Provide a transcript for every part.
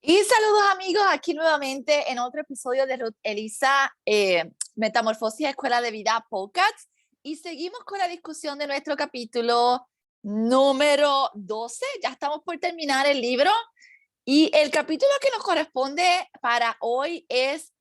Y saludos amigos, aquí nuevamente en otro episodio de Ruth Elisa, Metamorfosis Escuela de Vida Podcast. Y seguimos con la discusión de nuestro capítulo número 12. Ya estamos por terminar el libro. Y el capítulo que nos corresponde para hoy es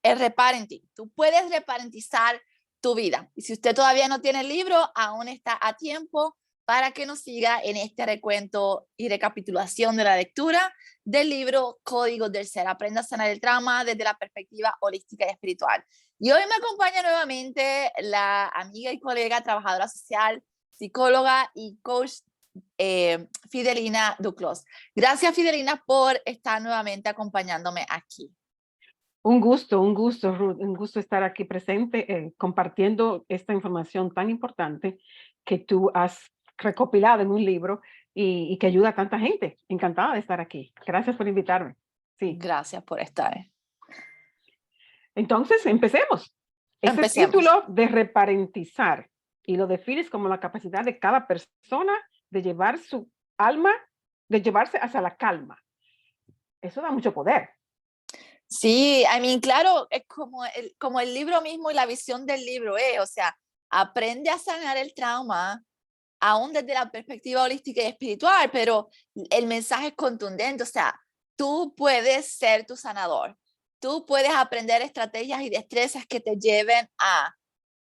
el reparenting. Tú puedes reparentizar tu vida. Y si usted todavía no tiene el libro, aún está a tiempo para que nos siga en este recuento y recapitulación de la lectura del libro Códigos del Ser. Aprenda a sanar el trauma desde la perspectiva holística y espiritual. Y hoy me acompaña nuevamente la amiga y colega, trabajadora social, psicóloga y coach Fidelina Duclos. Gracias, Fidelina, por estar nuevamente acompañándome aquí. Un gusto, Ruth, un gusto estar aquí presente, compartiendo esta información tan importante que tú has recopilado en un libro y que ayuda a tanta gente. Encantada de estar aquí. Gracias por invitarme. Sí. Gracias por estar. Entonces, empecemos. Ese Empecemos. título de reparentizar y lo defines como la capacidad de cada persona de llevar su alma, de llevarse hacia la calma. Eso da mucho poder. Sí, claro, es como el libro mismo y la visión del libro es, o sea, aprende a sanar el trauma, aún desde la perspectiva holística y espiritual, pero el mensaje es contundente, o sea, tú puedes ser tu sanador, tú puedes aprender estrategias y destrezas que te lleven a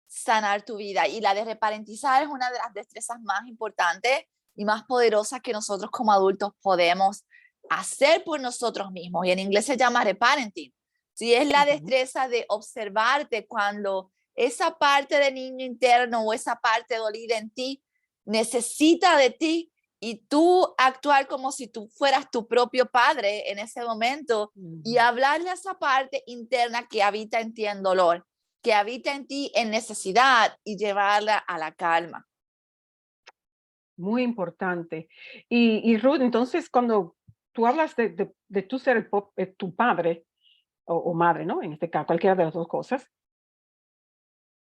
sanar tu vida, y la de reparentizar es una de las destrezas más importantes y más poderosas que nosotros como adultos podemos hacer por nosotros mismos, y en inglés se llama reparenting. Si es la destreza de observarte cuando esa parte de niño interno o esa parte dolida en ti necesita de ti, y tú actuar como si tú fueras tu propio padre en ese momento y hablarle a esa parte interna que habita en ti en dolor, que habita en ti en necesidad, y llevarla a la calma. Muy importante. Y Ruth, entonces cuando tú hablas de tú ser tu padre o madre, ¿no? En este caso, cualquiera de las dos cosas,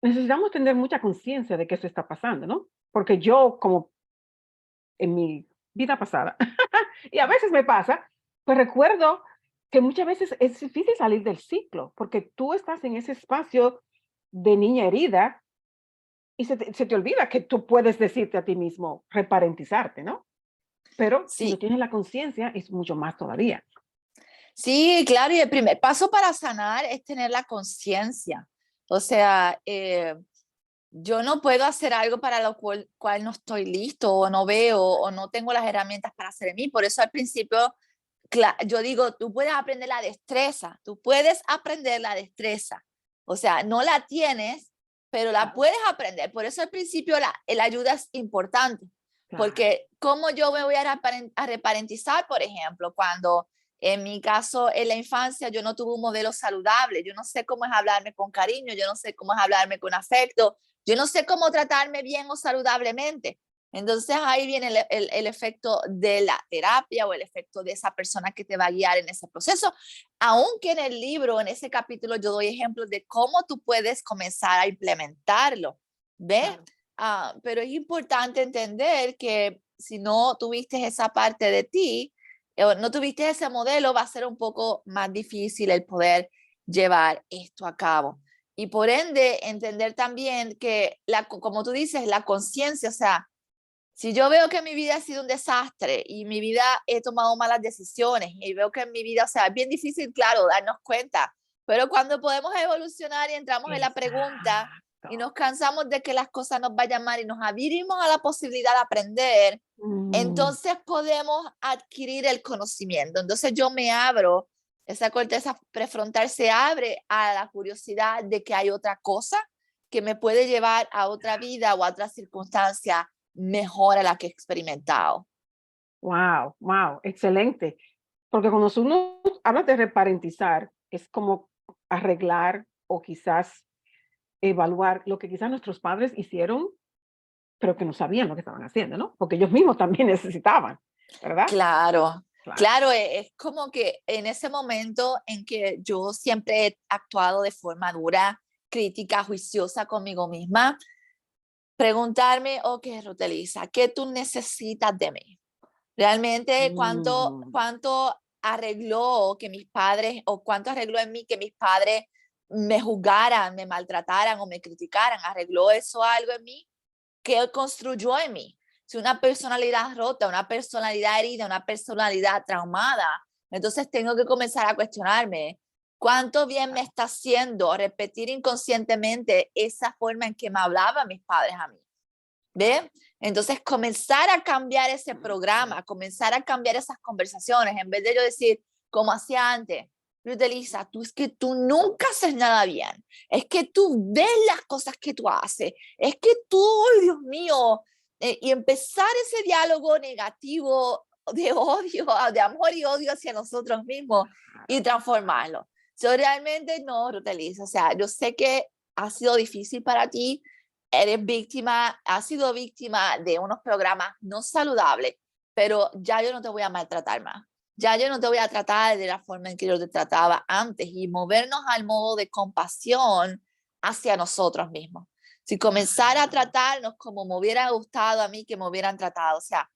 necesitamos tener mucha conciencia de que eso está pasando, ¿no? Porque yo, como en mi vida pasada, y a veces me pasa, pues recuerdo que muchas veces es difícil salir del ciclo, porque tú estás en ese espacio de niña herida y se te olvida que tú puedes decirte a ti mismo, reparentizarte, ¿no? Pero si no Sí, tienes la conciencia, es mucho más todavía. sí, claro, y el primer paso para sanar es tener la conciencia. O sea, yo no puedo hacer algo para lo cual no estoy listo o no veo o no tengo las herramientas para hacer en mí. Por eso al principio yo digo, tú puedes aprender la destreza, tú puedes aprender la destreza. O sea, no la tienes, pero la Claro, puedes aprender. Por eso al principio la ayuda es importante, claro. porque cómo yo me voy a reparentizar, por ejemplo, cuando en mi caso en la infancia yo no tuve un modelo saludable, yo no sé cómo es hablarme con cariño, yo no sé cómo es hablarme con afecto, yo no sé cómo tratarme bien o saludablemente. Entonces ahí viene el efecto de la terapia o el efecto de esa persona que te va a guiar en ese proceso. Aunque en el libro, en ese capítulo, yo doy ejemplos de cómo tú puedes comenzar a implementarlo. ¿Ves? Claro. Pero es importante entender que si no tuviste esa parte de ti, o no tuviste ese modelo, va a ser un poco más difícil el poder llevar esto a cabo. Y por ende, entender también que, como tú dices, la conciencia, o sea, si yo veo que mi vida ha sido un desastre y mi vida he tomado malas decisiones y veo que en mi vida, o sea, es bien difícil, claro, darnos cuenta, pero cuando podemos evolucionar y entramos en la pregunta y Exacto. nos cansamos de que las cosas nos vayan mal y nos abrimos a la posibilidad de aprender, Mm, entonces podemos adquirir el conocimiento. Entonces yo me abro, esa corteza prefrontal se abre a la curiosidad de que hay otra cosa que me puede llevar a otra vida o a otra circunstancia mejor a la que he experimentado. wow, wow, excelente. Porque cuando uno habla de reparentizar, es como arreglar o quizás evaluar lo que quizás nuestros padres hicieron, pero que no sabían lo que estaban haciendo, ¿no? Porque ellos mismos también necesitaban, ¿verdad? Claro, Claro. claro, es como que en ese momento en que yo siempre he actuado de forma dura, crítica, juiciosa conmigo misma, preguntarme, ok, Ruteliza, ¿qué tú necesitas de mí? Realmente, Mm, cuánto arregló que mis padres, o cuánto arregló en mí que mis padres me juzgaran, me maltrataran o me criticaran? ¿Arregló eso algo en mí? ¿Qué él construyó en mí? Si una personalidad rota, una personalidad herida, una personalidad traumada, entonces tengo que comenzar a cuestionarme cuánto bien me está haciendo repetir inconscientemente esa forma en que me hablaban mis padres a mí. ¿Ve? Entonces comenzar a cambiar ese programa, comenzar a cambiar esas conversaciones, en vez de yo decir, como hacía antes, Ruth Elisa, tú es que tú nunca haces nada bien, es que tú ves las cosas que tú haces, es que tú, oh, Dios mío, y empezar ese diálogo negativo de odio, de amor y odio hacia nosotros mismos y transformarlo. Yo realmente no, Ruth Elisa, o sea, yo sé que ha sido difícil para ti, eres víctima, has sido víctima de unos programas no saludables, pero ya yo no te voy a maltratar más. Ya yo no te voy a tratar de la forma en que yo te trataba antes y movernos al modo de compasión hacia nosotros mismos. Si comenzara a tratarnos como me hubiera gustado a mí que me hubieran tratado, o sea,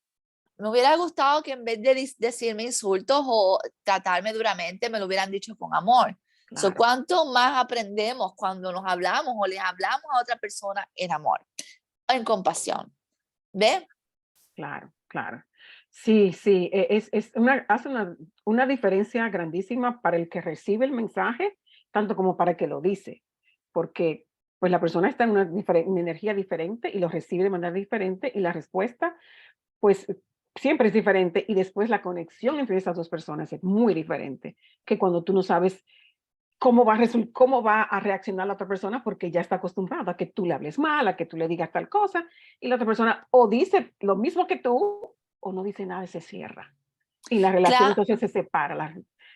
me hubiera gustado que en vez de decirme insultos o tratarme duramente, me lo hubieran dicho con amor. So, Claro, ¿cuánto más aprendemos cuando nos hablamos o les hablamos a otra persona en amor, en compasión? ¿Ve? claro, claro. Sí, sí, hace una diferencia grandísima para el que recibe el mensaje, tanto como para el que lo dice, porque pues la persona está en una energía diferente y lo recibe de manera diferente y la respuesta pues siempre es diferente y después la conexión entre esas dos personas es muy diferente que cuando tú no sabes cómo va a reaccionar la otra persona porque ya está acostumbrada a que tú le hables mal, a que tú le digas tal cosa y la otra persona o dice lo mismo que tú o no dice nada y se cierra. Y la relación Claro, entonces se separa,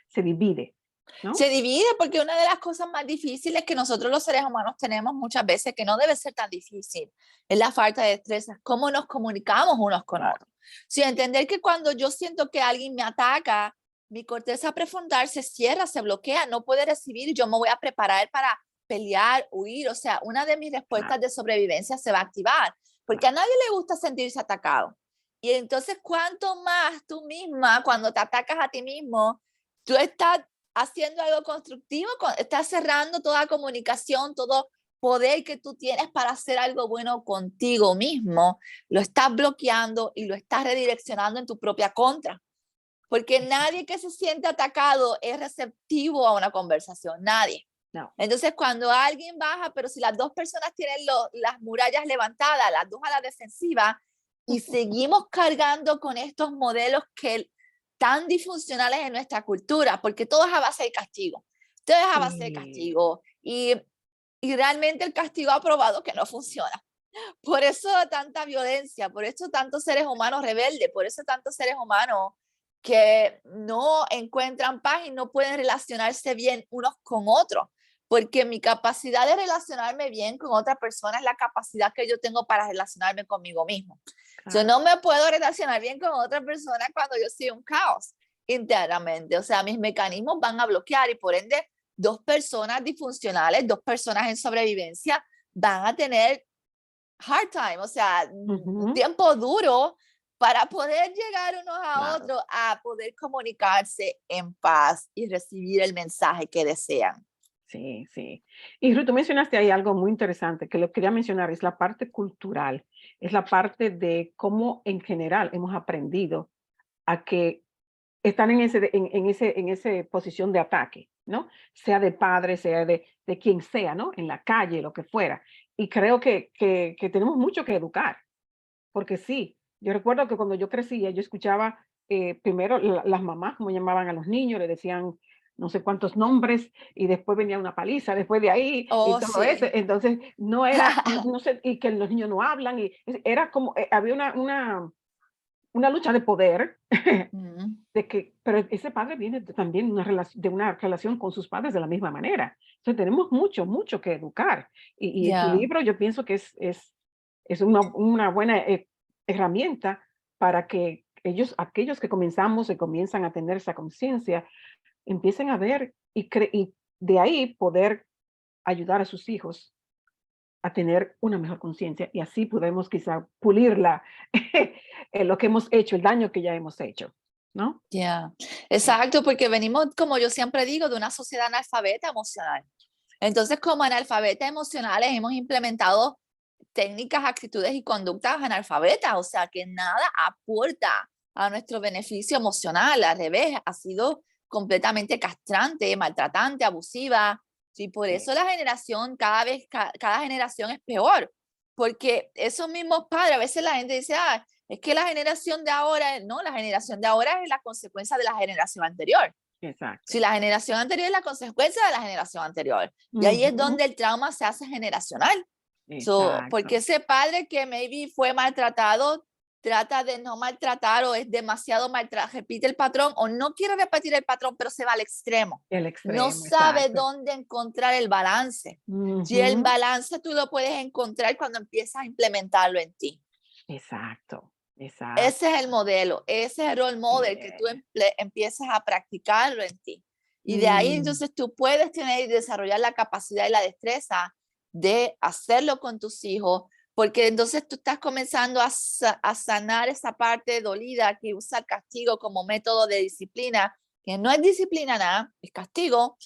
se divide, ¿no? se divide porque una de las cosas más difíciles que nosotros los seres humanos tenemos muchas veces, que no debe ser tan difícil, es la falta de destreza, cómo nos comunicamos unos con Claro, otros. Sí, entender que cuando yo siento que alguien me ataca, mi corteza prefrontal se cierra, se bloquea, no puede recibir, yo me voy a preparar para pelear, huir, o sea, una de mis claro, respuestas de sobrevivencia se va a activar, porque a claro. nadie le gusta sentirse atacado. Y entonces, ¿cuánto más tú misma, cuando te atacas a ti mismo, tú estás haciendo algo constructivo, estás cerrando toda comunicación, todo poder que tú tienes para hacer algo bueno contigo mismo, lo estás bloqueando y lo estás redireccionando en tu propia contra. Porque nadie que se siente atacado es receptivo a una conversación, nadie. No. Entonces, cuando alguien baja, pero si las dos personas tienen las murallas levantadas, las dos a la defensiva, y seguimos cargando con estos modelos que tan disfuncionales en nuestra cultura, porque todo es a base de castigo, todo es a base de Sí, castigo, y realmente el castigo ha probado que no funciona. Por eso tanta violencia, por eso tantos seres humanos rebeldes, por eso tantos seres humanos que no encuentran paz y no pueden relacionarse bien unos con otros, porque mi capacidad de relacionarme bien con otra persona es la capacidad que yo tengo para relacionarme conmigo mismo. Yo claro. no me puedo relacionar bien con otra persona cuando yo soy un caos internamente, o sea, mis mecanismos van a bloquear y por ende dos personas disfuncionales, dos personas en sobrevivencia van a tener hard time, o sea, un Ujú, tiempo duro para poder llegar unos a claro. otros a poder comunicarse en paz y recibir el mensaje que desean. Sí, sí. Y Ruth, tú mencionaste ahí algo muy interesante que lo quería mencionar, es la parte cultural, es la parte de cómo en general hemos aprendido a que están en ese posición de ataque, ¿no? Sea de padre, sea de quien sea, ¿no? En la calle, lo que fuera. Y creo que tenemos mucho que educar, porque sí, yo recuerdo que cuando yo crecía, yo escuchaba primero las mamás como llamaban a los niños, le decían no sé cuántos nombres y después venía una paliza después de ahí y Oh, todo eso. sí. Entonces, no era, no sé, y que los niños no hablan y era como, había una lucha de poder Mm, de que, pero ese padre viene también de una relación con sus padres de la misma manera. Entonces, tenemos mucho, mucho que educar. Y tu ya. libro yo pienso que es una buena herramienta para que aquellos que comenzamos y comienzan a tener esa conciencia, empiecen a ver y de ahí poder ayudar a sus hijos a tener una mejor conciencia y así podemos quizá pulir lo que hemos hecho, el daño que ya hemos hecho. ¿no? Ya, exacto, porque venimos, como yo siempre digo, de una sociedad analfabeta emocional. Entonces, como analfabetas emocionales, hemos implementado técnicas, actitudes y conductas analfabetas, o sea, que nada aporta a nuestro beneficio emocional, al revés, ha sido completamente castrante, maltratante, abusiva, y por Sí, eso la generación, cada generación es peor, porque esos mismos padres, a veces la gente dice, ah, es que la generación de ahora, no, la generación de ahora es la consecuencia de la generación anterior. exacto. Si la generación anterior es la consecuencia de la generación anterior. Y ahí es Ujú, donde el trauma se hace generacional. So, porque exacto. ese padre que maybe fue maltratado trata de no maltratar o es demasiado maltratado, repite el patrón o no quiere repetir el patrón, pero se va al extremo. El No extremo, sabe exacto. dónde encontrar el balance. Si el Ujú, balance tú lo puedes encontrar cuando empiezas a implementarlo en ti. exacto, exacto. Ese es el modelo, ese es el role model que tú Yeah. empiezas a practicarlo en ti. Y de ahí Mm, entonces tú puedes tener y desarrollar la capacidad y la destreza de hacerlo con tus hijos, porque entonces tú estás comenzando a sanar esa parte dolida que usa el castigo como método de disciplina, que no es disciplina nada, es castigo,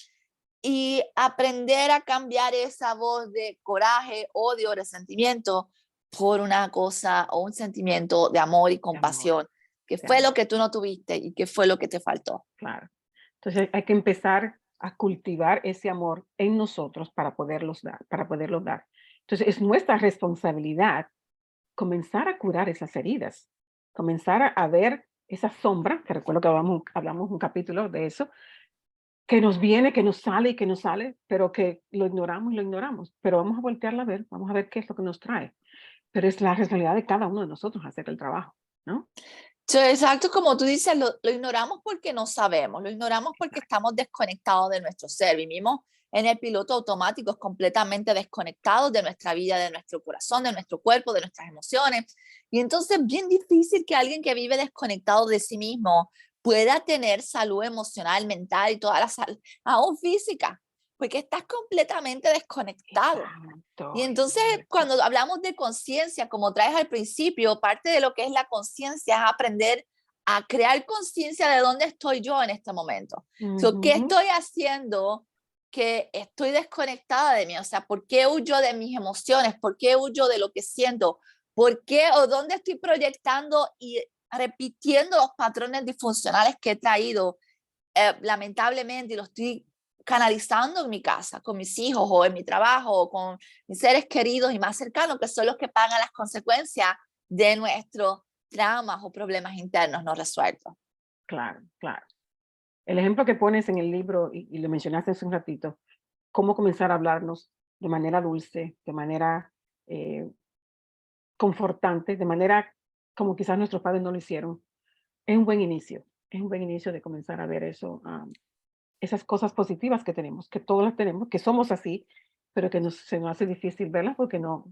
y aprender a cambiar esa voz de coraje, odio, resentimiento por una cosa o un sentimiento de amor y de amor, compasión, que de fue lo amor, que tú no tuviste y que fue lo que te faltó. claro. Entonces hay que empezar a cultivar ese amor en nosotros para poderlos dar, para poderlo dar. Entonces es nuestra responsabilidad comenzar a curar esas heridas, comenzar a ver esa sombra, que recuerdo que hablamos un capítulo de eso, que nos viene, que nos sale y que nos sale, pero que lo ignoramos y lo ignoramos. Pero vamos a voltearla a ver, vamos a ver qué es lo que nos trae. Pero es la responsabilidad de cada uno de nosotros hacer el trabajo, ¿no? Sí, exacto, como tú dices, lo ignoramos porque no sabemos, lo ignoramos porque Exacto. estamos desconectados de nuestro ser, vivimos en el piloto automático, completamente desconectados de nuestra vida, de nuestro corazón, de nuestro cuerpo, de nuestras emociones. Y entonces es bien difícil que alguien que vive desconectado de sí mismo pueda tener salud emocional, mental y toda la salud, aún física, porque estás completamente desconectado. Y Exacto, entonces, exacto. cuando hablamos de conciencia, como traes al principio, parte de lo que es la conciencia es aprender a crear conciencia de dónde estoy yo en este momento. So, ¿qué Ujú, estoy haciendo que estoy desconectada de mí? O sea, ¿por qué huyo de mis emociones? ¿Por qué huyo de lo que siento? ¿Por qué o dónde estoy proyectando y repitiendo los patrones disfuncionales que he traído lamentablemente, y lo estoy canalizando en mi casa, con mis hijos o en mi trabajo o con mis seres queridos y más cercanos, que son los que pagan las consecuencias de nuestros traumas o problemas internos no resueltos. claro, claro. El ejemplo que pones en el libro, y lo mencionaste hace un ratito, cómo comenzar a hablarnos de manera dulce, de manera eh, confortante, de manera como quizás nuestros padres no lo hicieron, es un buen inicio. Es un buen inicio de comenzar a ver eso, esas cosas positivas que tenemos, que todos las tenemos, que somos así, pero que se nos hace difícil verlas porque no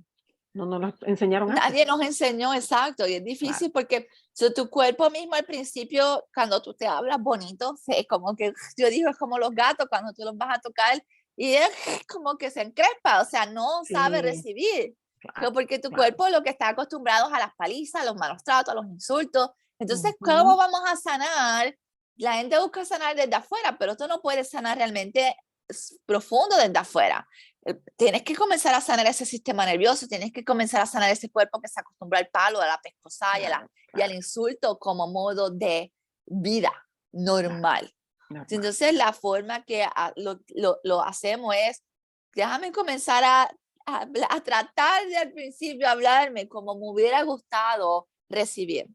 nos las enseñaron Nadie antes. nos enseñó exacto y es Claro. difícil porque tu cuerpo mismo al principio, cuando tú te hablas bonito, es como que yo digo, es como los gatos cuando tú los vas a tocar y es como que se encrespa, o sea, no sabe Sí, recibir. claro, Pero porque tu claro. cuerpo lo que está acostumbrado es a las palizas, a los malos tratos, a los insultos. Entonces, ¿cómo Ujú, vamos a sanar? La gente busca sanar desde afuera, pero tú no puedes sanar realmente profundo desde afuera. Tienes que comenzar a sanar ese sistema nervioso, tienes que comenzar a sanar ese cuerpo que se acostumbró al palo, a la pescosa claro, y al claro, insulto como modo de vida claro, normal. normal. Entonces, la forma que lo hacemos es, déjame comenzar a tratar de al principio hablarme como me hubiera gustado recibir.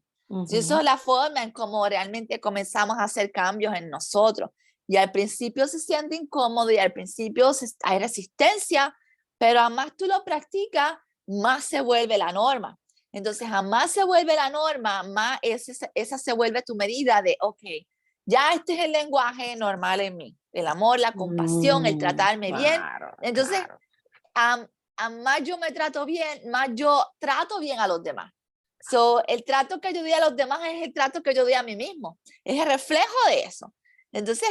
Si eso Ujú, es la forma en cómo realmente comenzamos a hacer cambios en nosotros. Y al principio se siente incómodo y al principio hay resistencia, pero a más tú lo practicas, más se vuelve la norma. Entonces, a más se vuelve la norma, más esa se vuelve tu medida de, ok, ya este es el lenguaje normal en mí, el amor, la compasión, el tratarme bien. claro, Entonces, claro. a, a más yo me trato bien, más yo trato bien a los demás. So, el trato que yo doy a los demás es el trato que yo doy a mí mismo. Es el reflejo de eso. Entonces,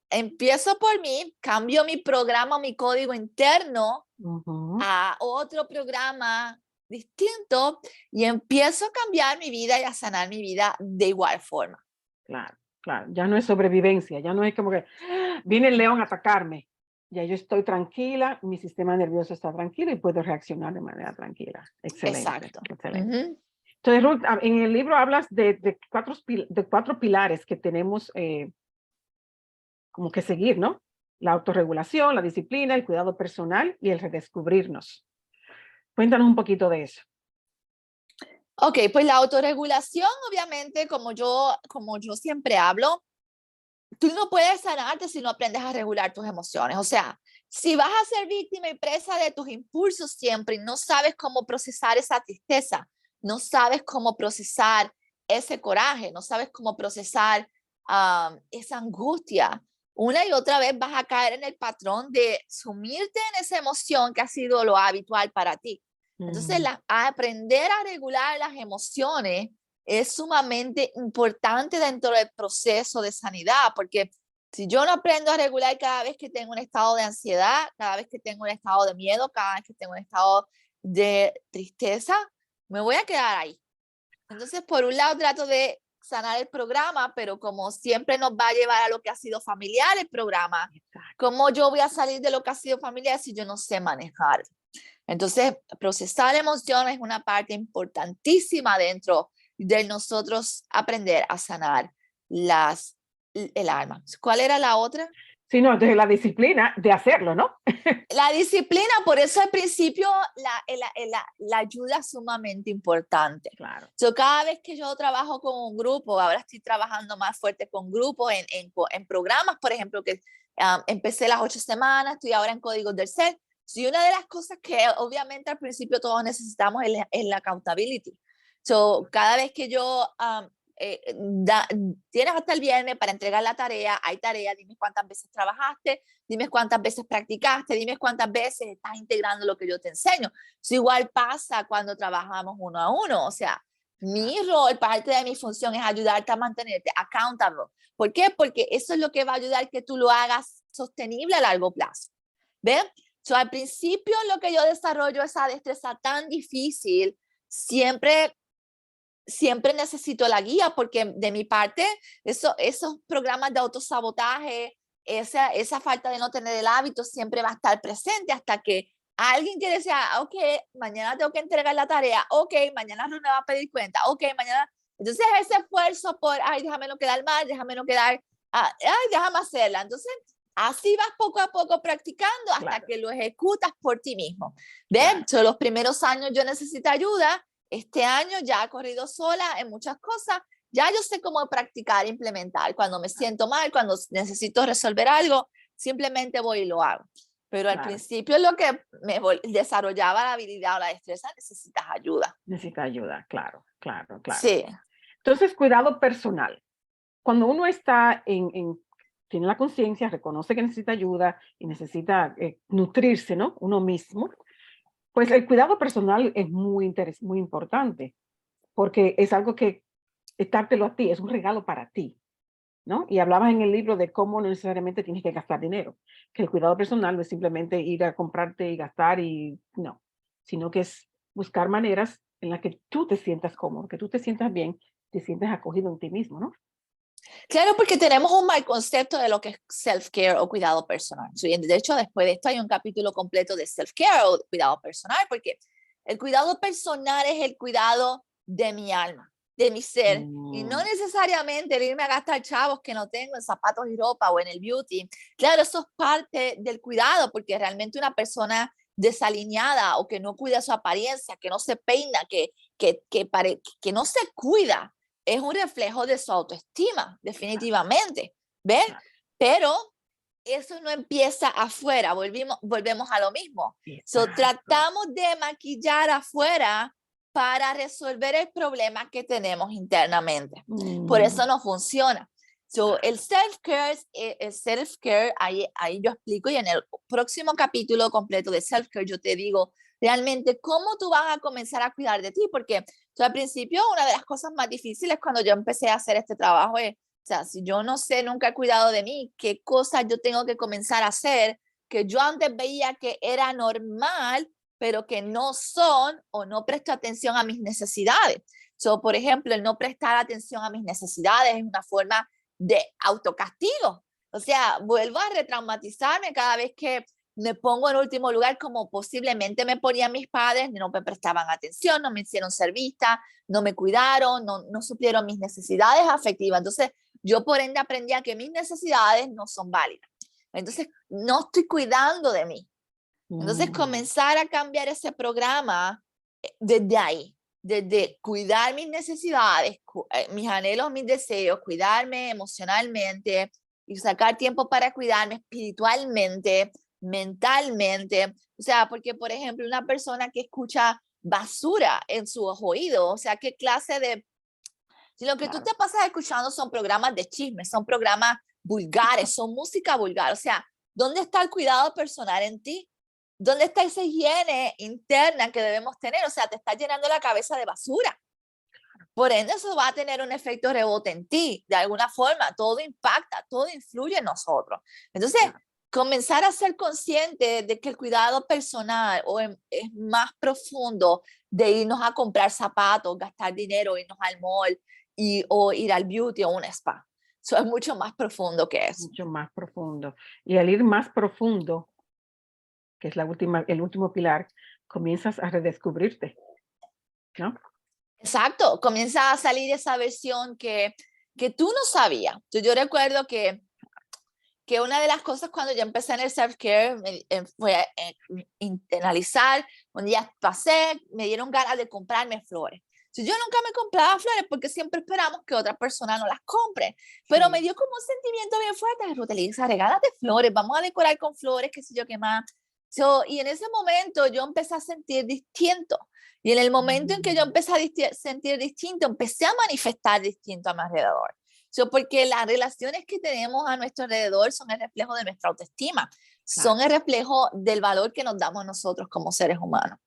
empiezo por mí, cambio mi programa, mi código interno Ujú, a otro programa distinto y empiezo a cambiar mi vida y a sanar mi vida de igual forma. claro. claro. Ya no es sobrevivencia, ya no es como que viene el león a atacarme. Ya yo estoy tranquila, mi sistema nervioso está tranquilo y puedo reaccionar de manera tranquila. Excelente, Exacto. excelente. Ujú. Entonces, Ruth, en el libro hablas de cuatro pilares que tenemos como que seguir, ¿no? La autorregulación, la disciplina, el cuidado personal y el redescubrirnos. Cuéntanos un poquito de eso. Ok, pues la autorregulación, obviamente, como yo siempre hablo, tú no puedes sanarte si no aprendes a regular tus emociones. O sea, si vas a ser víctima y presa de tus impulsos siempre y no sabes cómo procesar esa tristeza, no sabes cómo procesar ese coraje, no sabes cómo procesar esa angustia, una y otra vez vas a caer en el patrón de sumirte en esa emoción que ha sido lo habitual para ti. Entonces, Mm, aprender a regular las emociones es sumamente importante dentro del proceso de sanidad, porque si yo no aprendo a regular cada vez que tengo un estado de ansiedad, cada vez que tengo un estado de miedo, cada vez que tengo un estado de tristeza, me voy a quedar ahí. Entonces, por un lado, trato de sanar el programa, pero como siempre nos va a llevar a lo que ha sido familiar el programa, exacto. ¿cómo yo voy a salir de lo que ha sido familiar si yo no sé manejar? Entonces, procesar emociones es una parte importantísima dentro de nosotros aprender a sanar el alma. ¿Cuál era la otra? Sí, no, entonces la disciplina de hacerlo, ¿no? La disciplina, por eso al principio la ayuda es sumamente importante. Claro. Cada vez que yo trabajo con un grupo, ahora estoy trabajando más fuerte con grupos en programas, por ejemplo, que empecé las 8 semanas, estoy ahora en códigos del ser. Y una de las cosas que obviamente al principio todos necesitamos es la accountability. Cada vez que yo tienes hasta el viernes para entregar la tarea, hay tarea, dime cuántas veces trabajaste, dime cuántas veces practicaste, dime cuántas veces estás integrando lo que yo te enseño. Eso igual pasa cuando trabajamos uno a uno, o sea, mi rol, parte de mi función es ayudarte a mantenerte accountable. ¿Por qué? Porque eso es lo que va a ayudar que tú lo hagas sostenible a largo plazo. ¿Ven? Al principio lo que yo desarrollo, esa destreza tan difícil, siempre necesito la guía porque de mi parte, esos programas de autosabotaje, esa falta de no tener el hábito siempre va a estar presente hasta que alguien que decía, ok, mañana tengo que entregar la tarea, ok, mañana no me va a pedir cuenta, ok, mañana. Entonces ese esfuerzo por, ay, déjame no quedar mal, déjame no quedar, ay, déjame hacerla. Entonces, así vas poco a poco practicando hasta Claro, que lo ejecutas por ti mismo. ¿Ven? claro. Los primeros años yo necesito ayuda. Este año ya he corrido sola en muchas cosas, ya yo sé cómo practicar, implementar. Cuando me siento mal, cuando necesito resolver algo, simplemente voy y lo hago. Pero al Claro, principio lo que me desarrollaba la habilidad o la destreza, necesitas ayuda. necesita ayuda, claro, claro, claro. Sí, Entonces, cuidado personal. Cuando uno está tiene la conciencia, reconoce que necesita ayuda y necesita nutrirse, ¿no? Uno mismo, pues el cuidado personal es muy importante, porque es algo que es dártelo a ti, es un regalo para ti, ¿no? Y hablabas en el libro de cómo no necesariamente tienes que gastar dinero, que el cuidado personal no es simplemente ir a comprarte y gastar y no, sino que es buscar maneras en las que tú te sientas cómodo, que tú te sientas bien, te sientes acogido en ti mismo, ¿no? claro, porque tenemos un mal concepto de lo que es self-care o cuidado personal. De hecho, después de esto hay un capítulo completo de self-care o cuidado personal, porque el cuidado personal es el cuidado de mi alma, de mi ser, y no Mm, necesariamente el irme a gastar chavos que no tengo en zapatos y ropa o en el beauty. Claro, eso es parte del cuidado, porque realmente una persona desalineada o que no cuida su apariencia, que no se peina, que no se cuida, es un reflejo de su autoestima, claro, definitivamente. ¿Ves? claro, Pero eso no empieza afuera, volvemos a lo mismo. exacto. Tratamos de maquillar afuera para resolver el problema que tenemos internamente. Por Mm, eso no funciona. claro, El self-care, ahí yo explico y en el próximo capítulo completo de self-care yo te digo realmente cómo tú vas a comenzar a cuidar de ti, porque al principio una de las cosas más difíciles cuando yo empecé a hacer este trabajo es, o sea, si yo no sé, nunca he cuidado de mí, qué cosas yo tengo que comenzar a hacer que yo antes veía que era normal, pero que no son o no presto atención a mis necesidades. Por ejemplo, el no prestar atención a mis necesidades es una forma de autocastigo. O sea, vuelvo a retraumatizarme cada vez que me pongo en último lugar, como posiblemente me ponían mis padres, no me prestaban atención, no me hicieron ser vista, no me cuidaron, no suplieron mis necesidades afectivas. Entonces, yo por ende aprendí a que mis necesidades no son válidas. Entonces, no estoy cuidando de mí. Entonces, comenzar a cambiar ese programa desde ahí, desde cuidar mis necesidades, mis anhelos, mis deseos, cuidarme emocionalmente y sacar tiempo para cuidarme espiritualmente, mentalmente. O sea, porque, por ejemplo, una persona que escucha basura en sus oídos, o sea, ¿qué clase de... Si lo que tú te pasas escuchando son programas de chisme, son programas vulgares, son música vulgar, o sea, ¿dónde está el cuidado personal en ti? ¿Dónde está esa higiene interna que debemos tener? O sea, te está llenando la cabeza de basura. Por ende, eso va a tener un efecto rebote en ti. De alguna forma, todo impacta, todo influye en nosotros. Entonces, comenzar a ser consciente de que el cuidado personal es más profundo de irnos a comprar zapatos, gastar dinero, irnos al mall o ir al beauty o un spa. Eso es mucho más profundo que eso. Mucho más profundo. Y al ir más profundo, que es el último pilar, comienzas a redescubrirte, ¿no? Exacto, comienza a salir esa versión que tú no sabías. Yo recuerdo que una de las cosas cuando yo empecé en el self-care fue internalizar, un día pasé, me dieron ganas de comprarme flores. Yo nunca me compraba flores porque siempre esperamos que otra persona no las compre, pero me dio como un sentimiento bien fuerte, Ruth Elisa, regálate flores, vamos a decorar con flores, qué sé yo qué más. Y en ese momento yo empecé a sentir distinto. Y en el momento en que yo empecé a sentir distinto, empecé a manifestar distinto a mi alrededor. Porque las relaciones que tenemos a nuestro alrededor son el reflejo de nuestra autoestima, son el reflejo del valor que nos damos nosotros como seres humanos.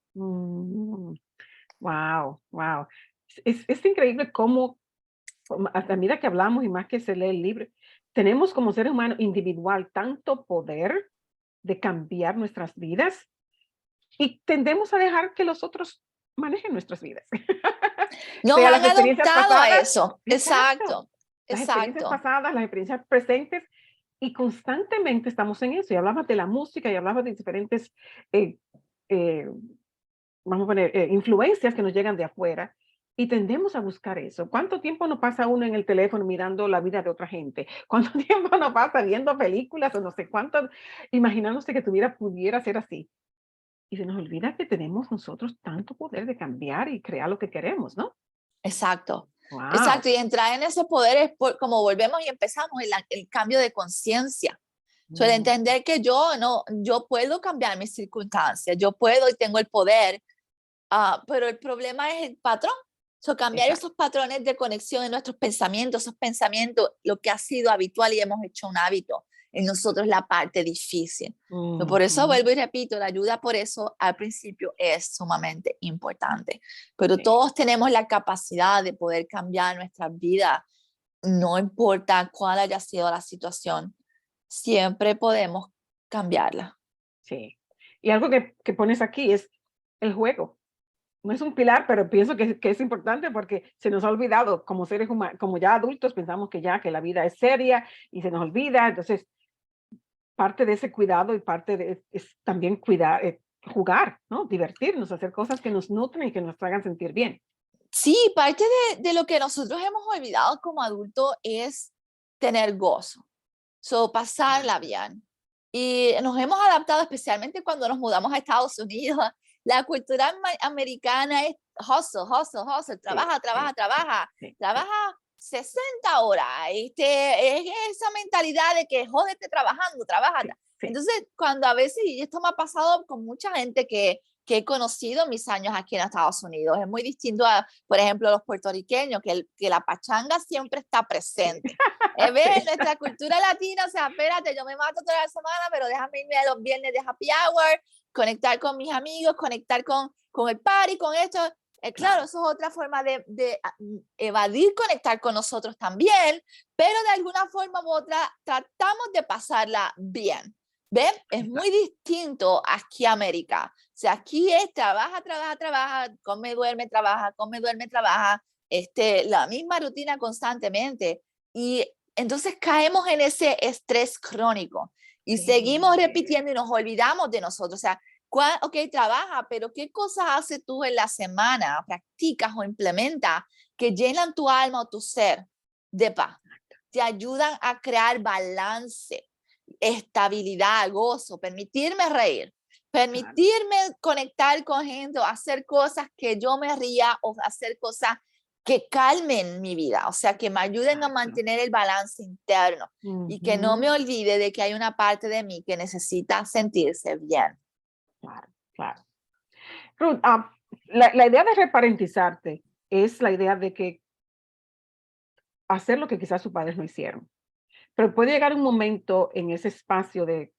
Wow, wow. Es increíble cómo, a medida que hablamos y más que se lee el libro, tenemos como seres humanos individual tanto poder de cambiar nuestras vidas y tendemos a dejar que los otros manejen nuestras vidas. Nos Sea han las experiencias adoptado a pasadas, eso. Exacto, las experiencias exacto. pasadas, las experiencias presentes, y constantemente estamos en eso. Y hablabas de la música y hablabas de diferentes, eh, eh, vamos a poner, influencias que nos llegan de afuera. Y tendemos a buscar eso. ¿Cuánto tiempo nos pasa uno en el teléfono mirando la vida de otra gente? ¿Cuánto tiempo nos pasa viendo películas o no sé cuánto, imaginándose que pudiera ser así? Y se nos olvida que tenemos nosotros tanto poder de cambiar y crear lo que queremos, ¿no? Exacto. Wow. Exacto. Y entrar en ese poder es como volvemos y empezamos el cambio de conciencia. El entender que yo puedo cambiar mis circunstancias, yo puedo y tengo el poder, pero el problema es el patrón. Cambiar Exacto. esos patrones de conexión en nuestros pensamientos, esos pensamientos, lo que ha sido habitual y hemos hecho un hábito en nosotros, la parte difícil. Por eso vuelvo y repito, la ayuda por eso al principio es sumamente importante. Pero todos tenemos la capacidad de poder cambiar nuestra vida, no importa cuál haya sido la situación, siempre podemos cambiarla. Sí. Y algo que pones aquí es el juego. No es un pilar, pero pienso que es importante porque se nos ha olvidado como seres humanos, como ya adultos, pensamos que la vida es seria y se nos olvida. Entonces, parte de ese cuidado y parte es también cuidar, jugar, ¿no? Divertirnos, hacer cosas que nos nutren y que nos hagan sentir bien. Sí, parte de lo que nosotros hemos olvidado como adultos es tener gozo, pasarla bien. Y nos hemos adaptado, especialmente cuando nos mudamos a Estados Unidos. La cultura americana es hustle, hustle, hustle, trabaja, trabaja, trabaja, Sí, trabaja 60 horas. Es esa mentalidad de que jódete trabajando, trabaja. sí, sí. Entonces, cuando a veces, y esto me ha pasado con mucha gente que he conocido en mis años aquí en Estados Unidos, es muy distinto a, por ejemplo, los puertorriqueños, que la pachanga siempre está presente. Sí. En nuestra cultura latina, o sea, espérate, yo me mato toda la semana, pero déjame irme a los viernes de happy hour, conectar con mis amigos, conectar con el party, con esto. Claro, eso es otra forma de evadir, conectar con nosotros también, pero de alguna forma u otra tratamos de pasarla bien. ¿Ven? Es muy distinto aquí a América. O sea, aquí es trabaja, trabaja, trabaja, come, duerme, trabaja, come, duerme, trabaja, la misma rutina constantemente. Y entonces caemos en ese estrés crónico y seguimos repitiendo y nos olvidamos de nosotros. O sea, ok, trabaja, pero ¿qué cosas haces tú en la semana, practicas o implementas que llenan tu alma o tu ser de paz? Te ayudan a crear balance, estabilidad, gozo, permitirme reír, permitirme conectar con gente o hacer cosas que yo me ría o hacer cosas que calmen mi vida, o sea, que me ayuden a mantener el balance interno y que no me olvide de que hay una parte de mí que necesita sentirse bien. Claro, claro. Ruth, la idea de reparentizarte es la idea de que hacer lo que quizás sus padres no hicieron. Pero puede llegar un momento en ese espacio de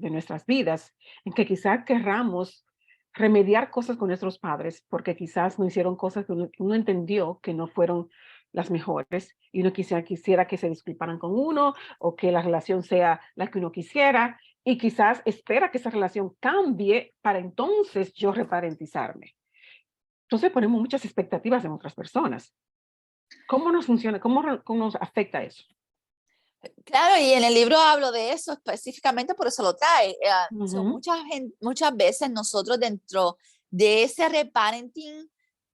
nuestras vidas en que quizás querramos remediar cosas con nuestros padres porque quizás no hicieron cosas que uno entendió que no fueron las mejores y uno quisiera que se disculparan con uno o que la relación sea la que uno quisiera y quizás espera que esa relación cambie para entonces yo reparentizarme. Entonces ponemos muchas expectativas en otras personas. ¿Cómo nos funciona? ¿Cómo nos afecta eso? Claro, y en el libro hablo de eso específicamente, por eso lo trae. Ujú. Muchas veces nosotros dentro de ese reparenting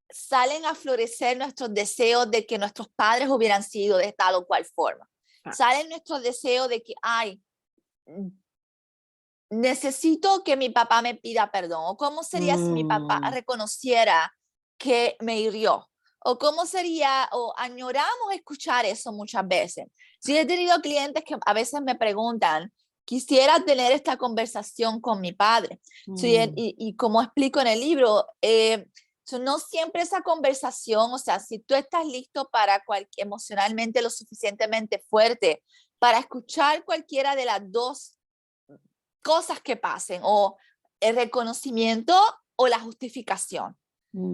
salen a florecer nuestros deseos de que nuestros padres hubieran sido de tal o cual forma. Ah, Salen nuestros deseos de que, ay, necesito que mi papá me pida perdón. O cómo sería si mi papá mm, reconociera que me hirió. O cómo sería, o añoramos escuchar eso muchas veces. Sí, he tenido clientes que a veces me preguntan, quisiera tener esta conversación con mi padre. Sí, mm, y como explico en el libro, no siempre esa conversación, o sea, si tú estás listo para emocionalmente lo suficientemente fuerte para escuchar cualquiera de las dos cosas que pasen, o el reconocimiento o la justificación.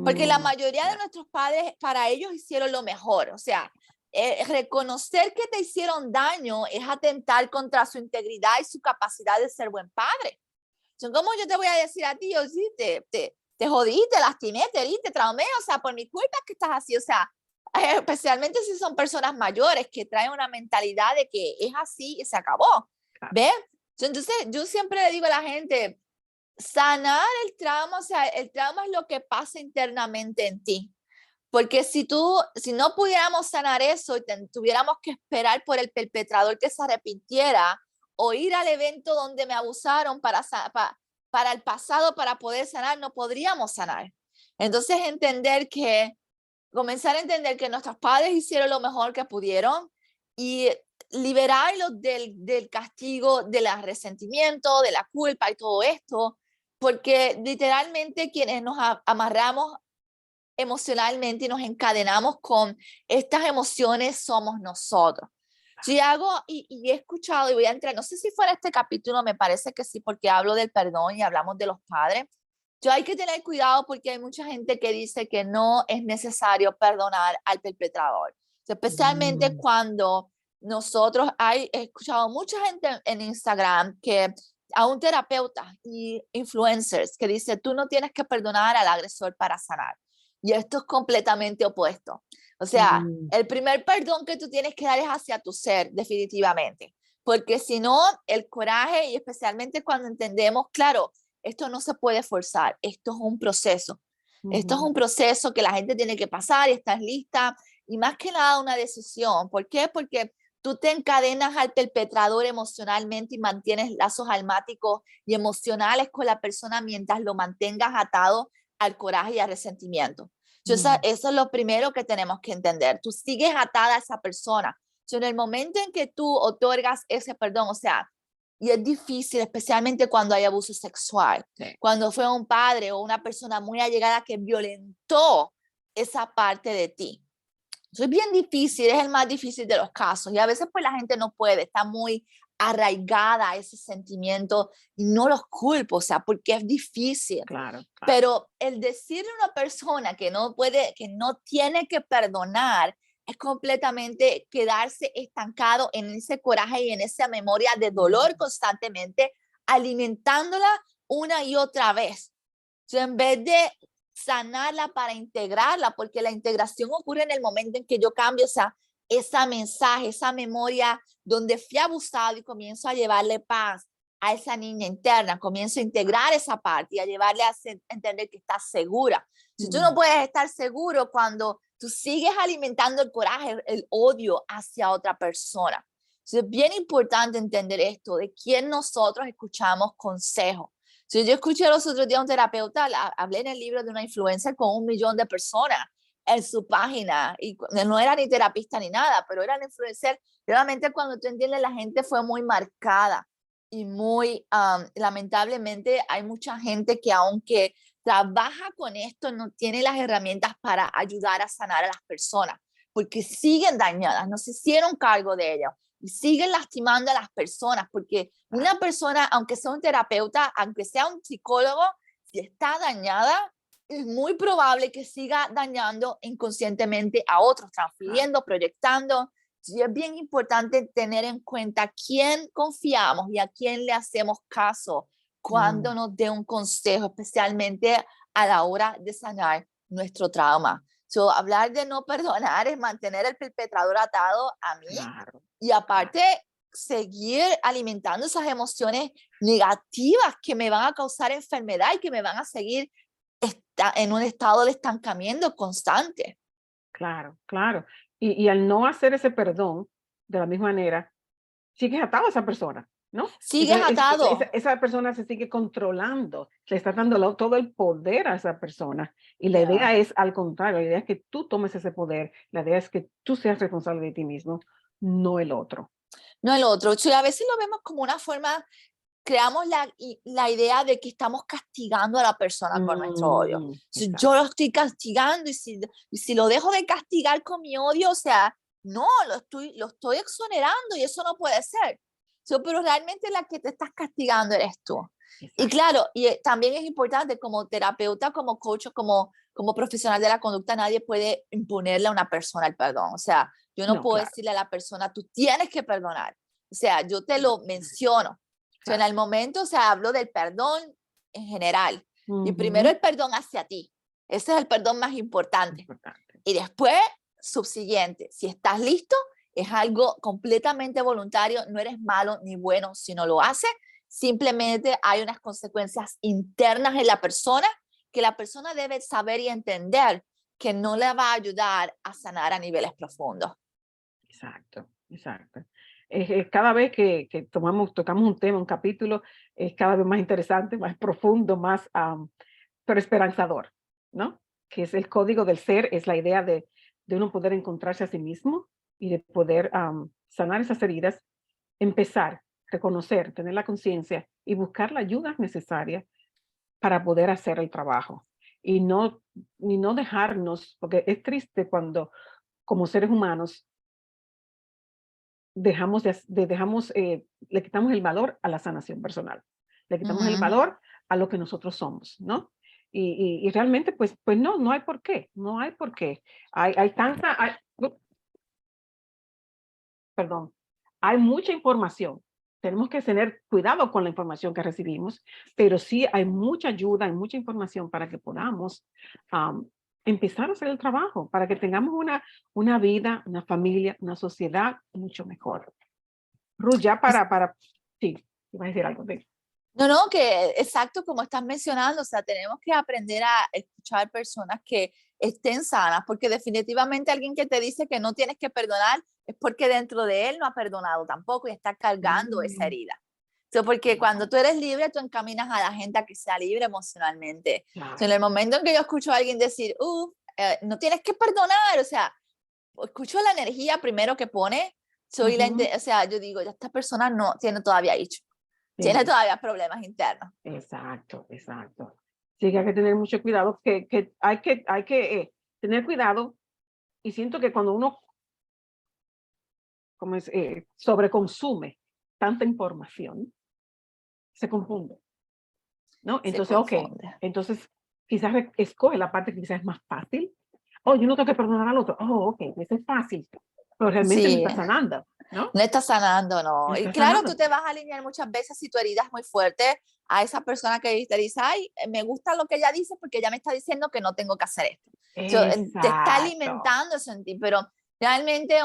Porque la mayoría de ya, nuestros padres, para ellos hicieron lo mejor. O sea, reconocer que te hicieron daño es atentar contra su integridad y su capacidad de ser buen padre. Son como yo te voy a decir a ti, yo sí, te jodí, te lastimé, te herí, te traumé, o sea, por mi culpa es que estás así, o sea, especialmente si son personas mayores que traen una mentalidad de que es así y se acabó, claro. ¿ves? Entonces, yo siempre le digo a la gente, sanar el trauma, o sea, el trauma es lo que pasa internamente en ti. Porque si no pudiéramos sanar eso y tuviéramos que esperar por el perpetrador que se arrepintiera o ir al evento donde me abusaron para el pasado para poder sanar, no podríamos sanar. Entonces, comenzar a entender que nuestros padres hicieron lo mejor que pudieron y liberarlos del castigo, del resentimiento, de la culpa y todo esto, porque literalmente quienes nos amarramos emocionalmente y nos encadenamos con estas emociones somos nosotros. Yo hago, y he escuchado, y voy a entrar, no sé si fuera este capítulo, me parece que sí, porque hablo del perdón y hablamos de los padres. Yo hay que tener cuidado porque hay mucha gente que dice que no es necesario perdonar al perpetrador, especialmente Mm, cuando he escuchado mucha gente en Instagram que a un terapeuta y influencers que dice, tú no tienes que perdonar al agresor para sanar. Y esto es completamente opuesto. O sea, mm, el primer perdón que tú tienes que dar es hacia tu ser, definitivamente. Porque si no, el coraje, y especialmente cuando entendemos, claro, esto no se puede forzar, esto es un proceso. Esto es ujú, un proceso que la gente tiene que pasar y estás lista. Y más que nada una decisión. ¿Por qué? Porque tú te encadenas al perpetrador emocionalmente y mantienes lazos almáticos y emocionales con la persona mientras lo mantengas atado al coraje y al resentimiento. Entonces, mm, eso es lo primero que tenemos que entender. Tú sigues atada a esa persona. En el momento en que tú otorgas ese perdón, o sea, y es difícil, especialmente cuando hay abuso sexual, sí, cuando fue un padre o una persona muy allegada que violentó esa parte de ti. Eso es bien difícil, es el más difícil de los casos y a veces pues la gente no puede, está muy arraigada a ese sentimiento y no los culpo, o sea, porque es difícil. claro, claro. Pero el decirle a una persona que no puede, que no tiene que perdonar, es completamente quedarse estancado en ese coraje y en esa memoria de dolor Mm, constantemente, alimentándola una y otra vez. En vez de sanarla para integrarla, porque la integración ocurre en el momento en que yo cambio, o sea, ese mensaje, esa memoria donde fui abusado y comienzo a llevarle paz a esa niña interna, comienzo a integrar esa parte y a llevarle a entender que estás segura. Si tú no puedes estar seguro cuando tú sigues alimentando el coraje, el odio hacia otra persona. Entonces, es bien importante entender esto, de quién nosotros escuchamos consejos. Si yo escuché los otros días a un terapeuta, hablé en el libro de una influencer con 1 millón de personas en su página, y no era ni terapista ni nada, pero era el influencer. Realmente cuando tú entiendes, la gente fue muy marcada y muy, lamentablemente hay mucha gente que aunque trabaja con esto, no tiene las herramientas para ayudar a sanar a las personas, porque siguen dañadas, no se hicieron cargo de ello y siguen lastimando a las personas, porque una persona, aunque sea un terapeuta, aunque sea un psicólogo, si está dañada, es muy probable que siga dañando inconscientemente a otros, transfiriendo, proyectando. Y es bien importante tener en cuenta quién confiamos y a quién le hacemos caso cuando nos dé un consejo, especialmente a la hora de sanar nuestro trauma. Hablar de no perdonar es mantener el perpetrador atado a mí, Claro. y aparte seguir alimentando esas emociones negativas que me van a causar enfermedad y que me van a seguir en un estado de estancamiento constante. Claro, claro. Y al no hacer ese perdón de la misma manera, sigues atado a esa persona, ¿no? Sigues Entonces, atado. esa persona se sigue controlando, le está dando todo el poder a esa persona. Y la Yeah. idea es al contrario, la idea es que tú tomes ese poder, la idea es que tú seas responsable de ti mismo, no el otro. No el otro. A veces lo vemos como una forma, creamos la idea de que estamos castigando a la persona con nuestro odio. Si yo Exacto. lo estoy castigando y si lo dejo de castigar con mi odio, o sea, no, lo estoy exonerando y eso no puede ser. Pero realmente la que te estás castigando eres tú. Y Exacto. claro, y también es importante como terapeuta, como coach, como profesional de la conducta, nadie puede imponerle a una persona el perdón. O sea, yo no No, puedo claro, decirle a la persona, tú tienes que perdonar. O sea, yo te lo menciono. En claro. el momento, o sea, hablo del perdón en general. Y primero Ujú. el perdón hacia ti. Ese es el perdón más importante. Importante. Y después, subsiguiente, si estás listo, es algo completamente voluntario, no eres malo ni bueno si no lo haces, simplemente hay unas consecuencias internas en la persona que la persona debe saber y entender que no le va a ayudar a sanar a niveles profundos. Exacto, exacto. Cada vez que tocamos un tema, un capítulo, es cada vez más interesante, más profundo, más, pero esperanzador, ¿no? Que es el código del ser, es la idea de uno poder encontrarse a sí mismo y de poder sanar esas heridas, empezar, reconocer, tener la conciencia y buscar la ayuda necesaria para poder hacer el trabajo. Y no dejarnos, porque es triste cuando como seres humanos le quitamos el valor a la sanación personal, le quitamos el Ujú. valor a lo que nosotros somos, ¿no? Y realmente, pues no, no hay por qué, no hay por qué. Hay tanta, perdón, hay mucha información. Tenemos que tener cuidado con la información que recibimos, pero sí hay mucha ayuda, hay mucha información para que podamos am, empezar a hacer el trabajo, para que tengamos una vida, una familia, una sociedad mucho mejor. Ruth, ya sí, iba a decir algo de No, no, que exacto como estás mencionando, o sea, tenemos que aprender a escuchar personas que estén sanas, porque definitivamente alguien que te dice que no tienes que perdonar es porque dentro de él no ha perdonado tampoco y está cargando esa Mm, herida. Porque cuando tú eres libre, tú encaminas a la gente a que sea libre emocionalmente. En claro. el momento en que yo escucho a alguien decir, no tienes que perdonar, o sea, escucho la energía primero que pone, Ujú, o sea, yo digo, ya esta persona no tiene todavía hecho, tiene sí, todavía problemas internos. exacto, exacto. Sí, que hay que tener mucho cuidado, que hay que tener cuidado y siento que cuando uno sobreconsume tanta información, se confunde, ¿no? Se Entonces, ok, confunde. entonces quizás escoge la parte que quizás es más fácil. Oh, yo no tengo que perdonar al otro. Oh, ok, eso es fácil, pero realmente no Sí, está sanando, ¿no? no está sanando, No no. Y está claro, tú sanando. te vas a alinear muchas veces si tu herida es muy fuerte a esa persona que te dice, ay, me gusta lo que ella dice porque ella me está diciendo que no tengo que hacer esto. Te está Exacto. alimentando eso en ti, pero Realmente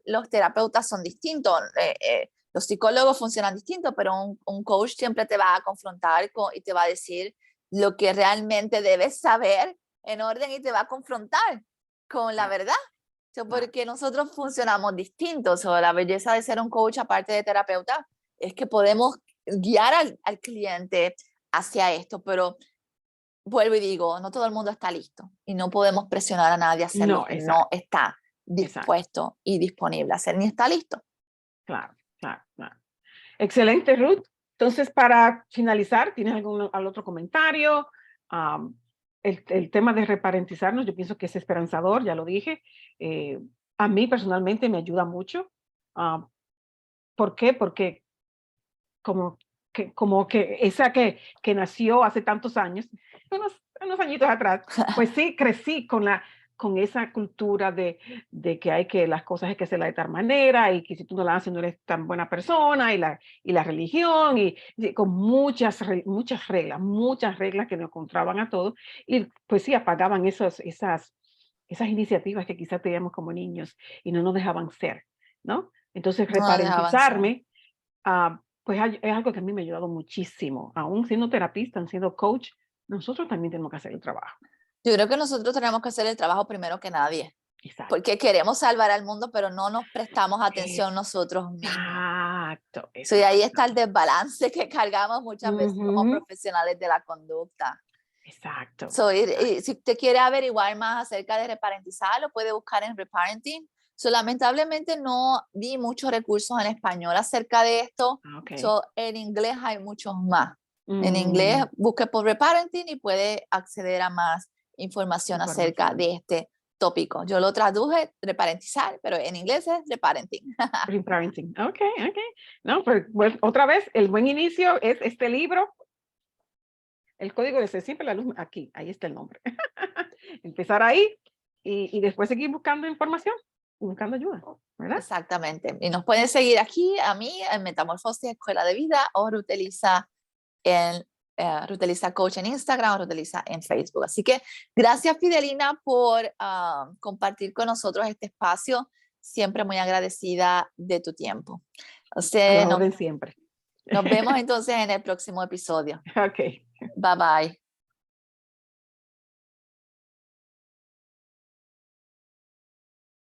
los terapeutas son distintos, los psicólogos funcionan distintos, pero un coach siempre te va a confrontar y te va a decir lo que realmente debes saber en orden y te va a confrontar con la verdad. Porque nosotros funcionamos distintos. La belleza de ser un coach, aparte de terapeuta, es que podemos guiar al cliente hacia esto, pero vuelvo y digo, no todo el mundo está listo y no podemos presionar a nadie a hacer lo No, que exacto, no está exacto. dispuesto y disponible a hacer, ni está listo. Claro, claro, claro. Excelente, Ruth. Entonces, para finalizar, ¿tienes algún otro comentario? Um, el tema de reparentizarnos, yo pienso que es esperanzador, ya lo dije. A mí personalmente me ayuda mucho. Ah, ¿Por qué? Porque como que esa que nació hace tantos años, unos añitos atrás, pues sí, crecí con esa cultura de que las cosas hay que hacerlas de tal manera y que si tú no las haces no eres tan buena persona y la religión y con muchas reglas que nos encontraban a todos y pues sí apagaban esas iniciativas que quizás teníamos como niños y no nos dejaban ser, ¿no? Entonces, No deja avanzar. reparentizarme, pues es algo que a mí me ha ayudado muchísimo. Aún siendo terapista, siendo coach, nosotros también tenemos que hacer el trabajo. Yo creo que nosotros tenemos que hacer el trabajo primero que nadie, Exacto. porque queremos salvar al mundo, pero no nos prestamos atención nosotros mismos. Exacto, Y ahí exacto. está el desbalance que cargamos muchas veces como Ujú, profesionales de la conducta. exacto. Y si usted quiere averiguar más acerca de reparentizar, lo puede buscar en Reparenting. Lamentablemente no vi muchos recursos en español acerca de esto. Ok. En inglés hay muchos más. En inglés Mm, busque por Reparenting y puede acceder a más información acerca información. de este tópico. Yo lo traduje reparentizar, pero en inglés es reparenting. Reparenting. Ok, ok. No, pues otra vez, el buen inicio es este libro. El código de siempre la luz aquí, ahí está el nombre. Empezar ahí y después seguir buscando información, buscando ayuda, ¿verdad? Exactamente. Y nos pueden seguir aquí, a mí, en Metamorfosis Escuela de Vida o Ruteliza en Ruteliza Coach en Instagram, Ruteliza en Facebook. Así que gracias, Fidelina, por compartir con nosotros este espacio. Siempre muy agradecida de tu tiempo. O A sea, la orden siempre. nos vemos entonces en el próximo episodio. Ok. Bye bye.